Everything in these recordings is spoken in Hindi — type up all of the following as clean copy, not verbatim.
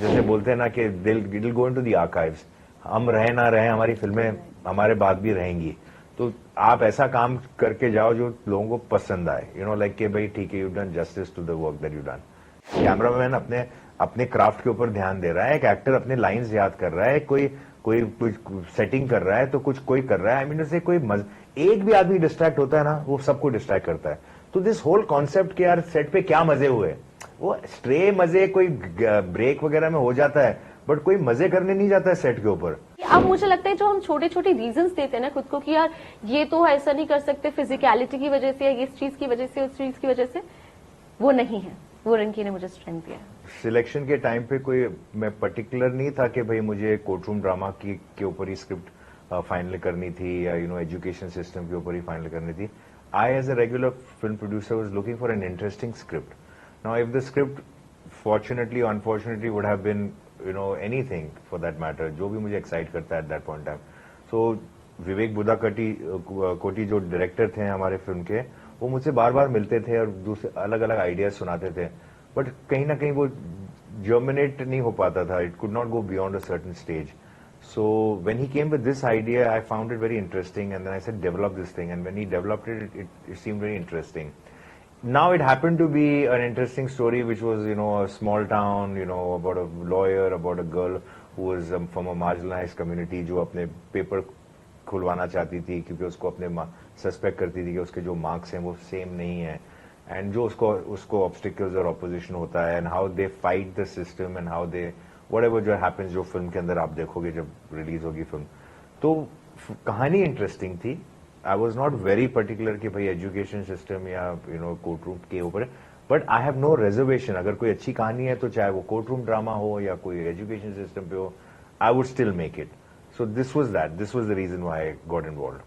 जैसे बोलते हैं ना कि it go into the archives, हम रहे ना रहे हमारी फिल्में हमारे बाद भी रहेंगी। तो आप ऐसा काम करके जाओ जो लोगों को पसंद आए, यू नो, लाइक कि भाई ठीक है, you done justice to the work that you done. Cameraman अपने अपने क्राफ्ट के ऊपर ध्यान दे रहा है, एक एक्टर अपने लाइंस याद कर रहा है, कोई कोई कुछ सेटिंग कर रहा है, तो कुछ कोई कर रहा है। आई मीन से कोई एक भी आदमी डिस्ट्रैक्ट होता है ना, वो सबको डिस्ट्रैक्ट करता है। तो दिस होल कॉन्सेप्ट के यार सेट पे क्या मजे हुए, वो स्ट्रे मजे कोई ब्रेक वगैरह में हो जाता है, बट कोई मजे करने नहीं जाता है सेट के ऊपर। अब मुझे लगता है जो हम छोटे छोटे रीजंस देते हैं ना खुद को कि यार ये तो ऐसा नहीं कर सकते फिजिकलिटी की वजह से, या इस चीज की वजह से, उस चीज की वजह से, वो नहीं है। वो रिंकी ने मुझे स्ट्रेंथ दिया। सिलेक्शन के टाइम पे कोई मैं पर्टिकुलर नहीं था कि भाई मुझे कोर्ट रूम ड्रामा के ऊपर ही स्क्रिप्ट फाइनल करनी थी, या यू नो एजुकेशन सिस्टम के ऊपर ही फाइनल करनी थी। I as a regular film producer was looking for an interesting script. Now if the script fortunately unfortunately would have been you know anything for that matter, जो भी मुझे एक्साइट करता है at that point time. So Vivek Budakoti जो डायरेक्टर थे हमारे फिल्म के, वो मुझसे बार बार मिलते थे और दूसरे अलग अलग आइडियाज सुनाते थे, बट कहीं ना कहीं वो जर्मिनेट नहीं हो पाता था, it could not go beyond a certain stage. So when he came with this idea I found it very interesting, and then I said develop this thing, and when he developed it it seemed very interesting. Now it happened to be an interesting story, which was, you know, a small town, you know, about a lawyer, about a girl who was from a marginalized community, जो अपने पेपर खुलवाना चाहती थी क्योंकि उसको अपने सस्पेक्ट करती थी कि उसके जो मार्क्स हैं वो सेम नहीं है, एंड जो उसको ऑब्स्टिकल्स और ऑपोजिशन होता है, and how they fight the system, and how they whatever जो हैपेंस, जो फिल्म के अंदर आप देखोगे जब रिलीज होगी फिल्म। तो कहानी इंटरेस्टिंग थी। I was not very particular कि भाई एजुकेशन सिस्टम या यू नो कोर्ट रूम के ऊपर, but I have no reservation. अगर कोई अच्छी कहानी है तो चाहे वो कोर्ट रूम ड्रामा हो या कोई एजुकेशन सिस्टम पे हो, I would still make it. So this was the reason why I got involved.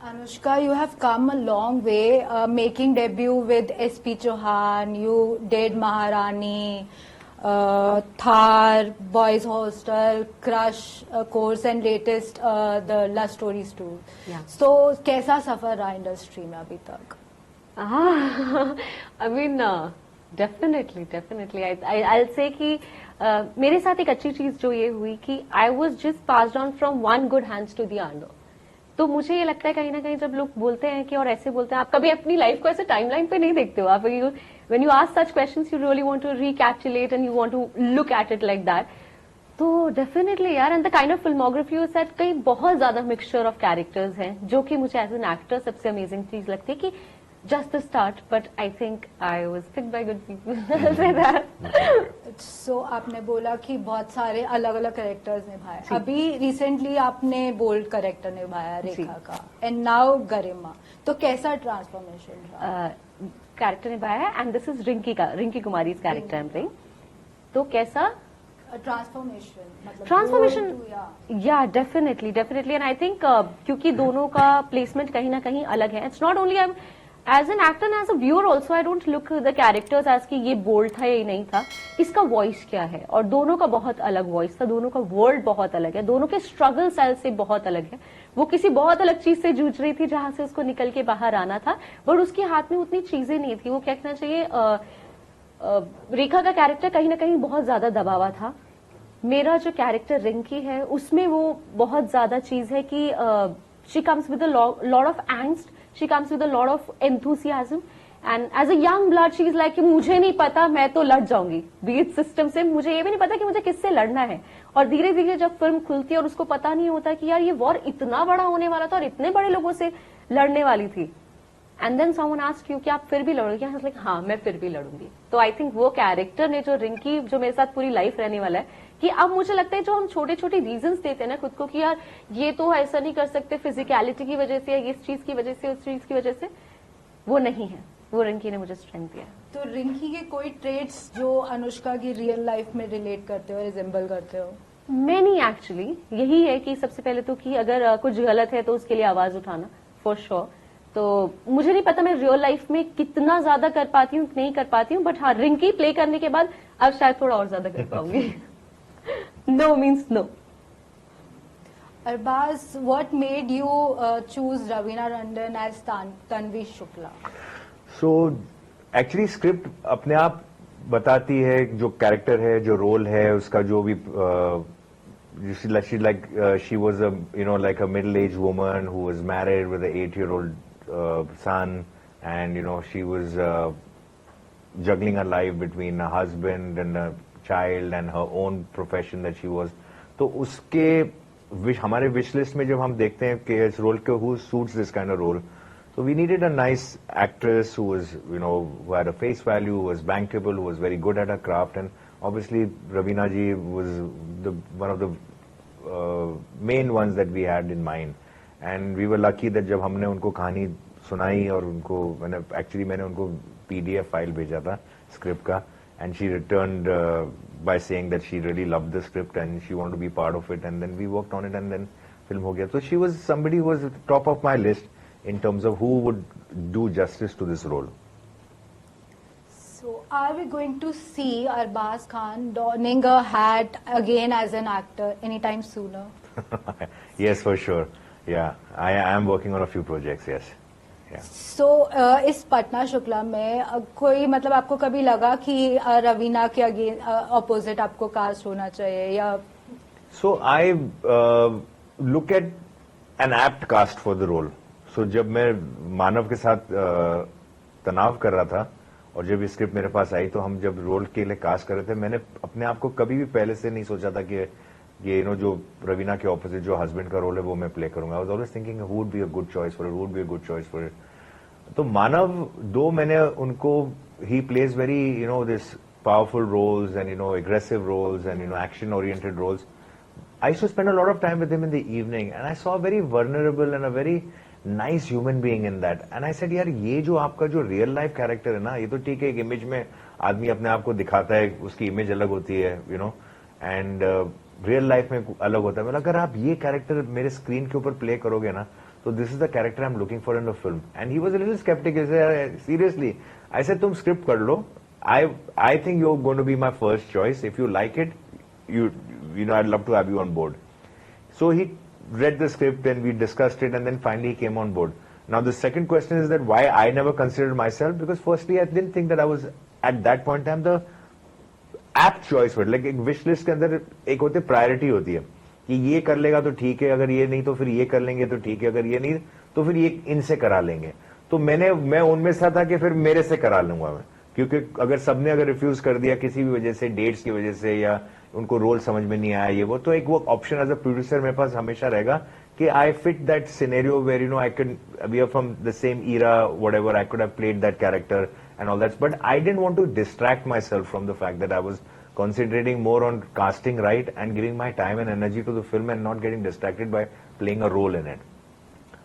Anushka, you have come a long way, making debut with S.P. Chauhan. You did Maharani, Thar, Boys Hostel, Crush course, and latest the Love Stories too. Yeah. So, कैसा सफर रहा इंडस्ट्री में अभी तक? I mean, definitely. I'll say कि मेरे साथ एक अच्छी चीज जो ये हुई कि I was just passed on from one good hands to the other. तो मुझे ये लगता है कहीं ना कहीं जब लोग बोलते हैं कि और ऐसे बोलते हैं, आप कभी अपनी लाइफ को ऐसे टाइमलाइन पे नहीं देखते हो। आप when you ask such questions you really want to recapitulate and you want to look at it like that. तो डेफिनेटली यार, and the kind of filmography you said, कई बहुत ज्यादा मिक्सचर ऑफ कैरेक्टर्स हैं, जो कि मुझे एज एन एक्टर सबसे अमेजिंग चीज लगती है कि just the start, but I think I was picked by good people. I'll say that. So आपने बोला कि बहुत सारे अलग अलग कैरेक्टर्स निभाए, अभी रिसेंटली आपने बोल्ड कैरेक्टर निभाया रेखा का, एंड नाउ गरिमा, तो कैसा ट्रांसफॉर्मेशन रहा? कैरेक्टर निभाया है, and this is Rinki Kumari character I am playing. तो कैसा ट्रांसफॉर्मेशन? या डेफिनेटली, एंड आई थिंक क्योंकि दोनों का प्लेसमेंट कहीं ना कहीं अलग है। It's not only as an actor and as a viewer also, I don't look the characters as कि ये बोल्ड था या नहीं था, इसका वॉइस क्या है। और दोनों का बहुत अलग वॉइस था, दोनों का वर्ल्ड बहुत अलग है, दोनों के स्ट्रगल सेल से बहुत अलग है। वो किसी बहुत अलग चीज से जूझ रही थी जहां से उसको निकल के बाहर आना था, बट उसके हाथ में उतनी चीजें नहीं थी। वो क्या कहना चाहिए, रेखा का कैरेक्टर कहीं ना कहीं बहुत ज्यादा दबावा था। मेरा जो कैरेक्टर रिंकी है उसमें वो बहुत ज्यादा चीज है कि she comes with a lot of angst, she comes with a lot of enthusiasm, and as a young blood she is like कि मुझे नहीं पता, मैं तो लड़ जाऊंगी बीट सिस्टम से, मुझे ये भी नहीं पता कि मुझे किससे लड़ना है। और धीरे धीरे जब फिल्म खुलती है और उसको पता नहीं होता कि यार ये वॉर इतना बड़ा होने वाला था और इतने बड़े लोगों से लड़ने वाली थी, and then someone asked you कि आप फिर भी लड़ोगे, लाइक हाँ मैं फिर भी लड़ूंगी। तो आई थिंक वो कैरेक्टर ने, जो रिंकी जो मेरे साथ पूरी लाइफ रहने वाला है, कि अब मुझे लगता है जो हम छोटे छोटे रीजंस देते हैं ना खुद को कि यार ये तो ऐसा नहीं कर सकते फिजिकलिटी की वजह से, या इस चीज की वजह से, उस चीज की वजह से, वो नहीं है। वो रिंकी ने मुझे स्ट्रेंथ दिया। तो रिंकी के कोई ट्रेड्स जो अनुष्का की रियल लाइफ में रिलेट करते हो, रिजेंबल करते हो? मैंने एक्चुअली यही है कि सबसे पहले तो कि अगर कुछ गलत है तो उसके लिए आवाज उठाना, फॉर श्योर। तो मुझे नहीं पता मैं रियल लाइफ में कितना ज्यादा कर पाती हूँ, नहीं कर पाती हूँ, बट हाँ रिंकी प्ले करने के बाद अब शायद थोड़ा और ज्यादा कर पाऊंगी। No means no. Arbaz, what made you choose Raveena Tandon as Tanvi Shukla? So, actually script अपने आप बताती है जो कैरेक्टर है, जो रोल है, उसका जो भी she was a like a middle-aged woman who was married with an 8-year-old son, and she was juggling her life between a husband and a child and her own profession that she was. तो उसके हमारे विश लिस्ट में जब हम देखते हैं कि इस रोल के who suits this kind of role, so we needed a nice actress who was who had a face value, who was bankable, who was very good at her craft, and obviously Raveena ji was one of the main ones that we had in mind, and we were lucky that जब हमने उनको कहानी सुनाई और उनको मैंने उनको PDF फाइल भेजा था स्क्रिप्ट का, and she returned by saying that she really loved the script and she wanted to be part of it, and then we worked on it and then film ho gaya. So she was somebody who was at the top of my list in terms of who would do justice to this role. So, are we going to see Arbaz Khan donning a hat again as an actor anytime sooner? Yes, for sure. Yeah, I am working on a few projects. Yes. Yeah. So, इस पटना शुक्ला में कोई मतलब आपको कभी लगा कि रवीना के अगेन ऑपोजिट आपको कास्ट होना चाहिए या? So I look at an apt cast for the role. So जब मैं मानव के साथ तनाव कर रहा था और जब स्क्रिप्ट मेरे पास आई तो हम जब रोल के लिए कास्ट कर रहे थे, मैंने अपने आप को कभी भी पहले से नहीं सोचा था कि ये जो रवीना के ऑपोजिट जो हस्बैंड का रोल है वो मैं प्ले करूंगा. I was always thinking who would be a good choice for it, who would be a good choice for it. तो मानव दो मैंने उनको ही plays very this powerful roles and aggressive roles and action oriented roles. I used to spend a lot of time with him in the evening, and I saw a very vulnerable and a very nice human being in that. And I said, यार ये जो आपका जो रियल लाइफ कैरेक्टर है ना, ये तो ठीक है, एक इमेज में आदमी अपने आप को दिखाता है, उसकी इमेज अलग होती है, एंड रियल लाइफ में अलग होता है. मतलब अगर आप ये कैरेक्टर मेरे स्क्रीन के ऊपर प्ले करोगे ना, तो this is the character I am looking for in the film. And he was a little sceptic. Seriously I said तुम स्क्रिप्ट कर लो, I think you are going to be my first choice. If you like it, I'd love to have you on board. So he read the script and we discussed it, and then finally he came on board. Now the second question is that why I never considered myself, because firstly I didn't think that I was at that point in time the apt choice for it. Like एक wish list के अंदर एक होती प्रायोरिटी होती है कि ये कर लेगा तो ठीक है, अगर ये नहीं तो फिर ये कर लेंगे तो ठीक है, अगर ये नहीं तो फिर ये इनसे करा लेंगे. तो मैं उनमें से था कि फिर मेरे से करा लूंगा मैं, क्योंकि अगर रिफ्यूज कर दिया किसी भी वजह से, डेट्स की वजह से या उनको रोल समझ में नहीं आया ये वो, तो एक वो ऑप्शन एज अ प्रोड्यूसर मेरे पास हमेशा रहेगा कि I fit that scenario where I can we are from the same era, whatever, I could have played that character and all that. But I didn't want to distract myself from the fact that I was concentrating more on casting right and giving my time and energy to the film and not getting distracted by playing a role in it.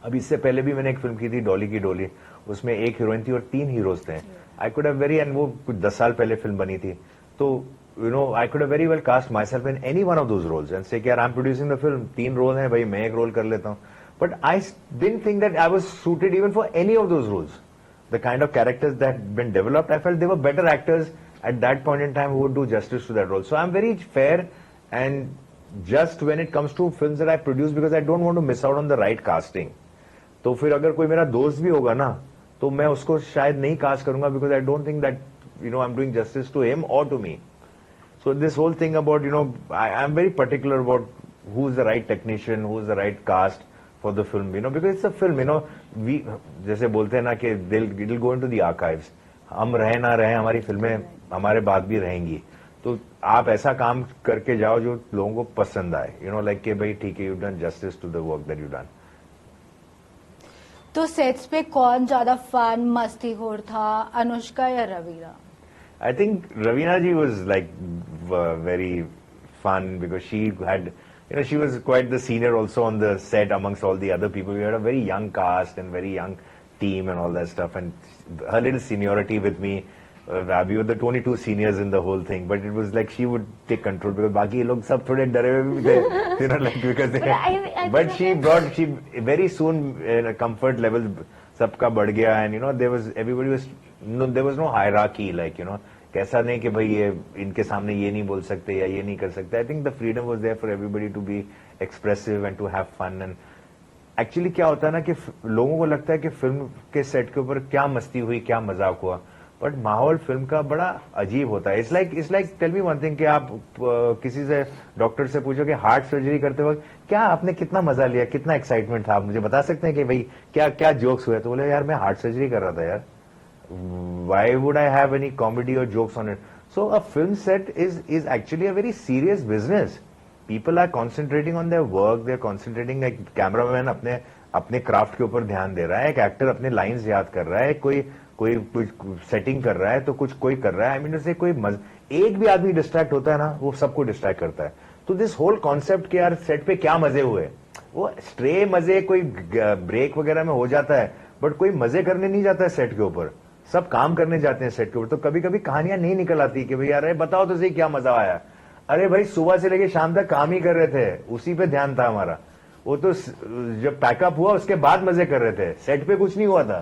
अब इससे पहले भी मैंने एक फिल्म की थी डॉली की डोली, उसमें एक हीरोइन थी और 3 हीरोज थे. आई कुड हैव वेरी, एंड वो कुछ 10 साल पहले फिल्म बनी थी, तो I could have very well cast myself in any one of those roles and say कि यार I'm producing the film, 3 role हैं भाई, मैं एक रोल कर लेता हूँ. But I didn't think that I was suited even for any of those roles. The kind of characters that had been developed, I felt they were better actors at that point in time who would do justice to that role. So I'm very fair and just when it comes to films that I produce, because I don't want to miss out on the right casting. तो फिर अगर कोई मेरा दोस्त भी होगा ना, तो मैं उसको शायद नहीं कास्ट करूंगा, because I don't think that I'm doing justice to him or to me. So this whole thing about, I'm very particular about who's the right technician, who's the right cast for the film, because it's a film, we, जैसे बोलते हैं ना कि it'll go into the archives. हम रहे ना रहे, हमारी फिल्में हमारे बाद भी रहेंगी. तो आप ऐसा काम करके जाओ जो लोगों को पसंद आए, like कि भाई ठीक है, you've done justice to the work that you've done. तो सेट्स पे कौन ज्यादा फन मस्तीखोर था, अनुष्का या Raveena? I think Raveena ji was like very fun because she had, she was quite the senior also on the set amongst all the other people. We had a very young cast and very young team and all that stuff, and her little seniority with me, we were the 22 seniors in the whole thing, but it was like she would take control because बाकी लोग सब थोड़े डरे हुए थे, like because they, but she very soon comfort level सबका बढ़ गया, and there was no hierarchy, like कैसा नहीं कि भाई ये इनके सामने ये नहीं बोल सकते या ये नहीं कर सकते. I think the freedom was there for everybody to be expressive and to have fun. And actually क्या होता है ना कि लोगों को लगता है कि फिल्म के सेट के ऊपर क्या मस्ती हुई, क्या मजाक हुआ, बट माहौल फिल्म का बड़ा अजीब होता है. It's like tell me one thing कि आप किसी से डॉक्टर से पूछो कि हार्ट सर्जरी करते वक्त क्या आपने कितना मजा लिया, कितना एक्साइटमेंट था, आप मुझे बता सकते हैं कि भाई क्या क्या जोक्स हुए? तो बोले यार मैं हार्ट सर्जरी कर रहा था यार. Why would I have any comedy or jokes on it? So a film set is actually a very serious business. People are concentrating on their work. They're concentrating. Like cameraman अपने क्राफ्ट के ऊपर ध्यान दे रहा है, एक एक्टर अपने लाइंस याद कर रहा है, कोई सेटिंग कर रहा है, तो कुछ कोई कर रहा है. आई मीन से कोई एक भी आदमी डिस्ट्रैक्ट होता है ना, वो सबको डिस्ट्रैक्ट करता है. तो दिस होल कॉन्सेप्ट के यार सेट पे क्या मजे हुए, वो स्ट्रे मजे कोई ब्रेक वगैरह में हो जाता है, बट कोई मजे करने नहीं जाता है सेट के ऊपर. सब काम करने जाते हैं सेट के ऊपर. तो कभी कभी कहानियां नहीं निकल आती कि भाई यार बताओ तो सही क्या मजा आया. अरे भाई सुबह से लेके शाम तक काम ही कर रहे थे, उसी पे ध्यान था हमारा. वो तो जब पैकअप हुआ उसके बाद मजे कर रहे थे, सेट पे कुछ नहीं हुआ था.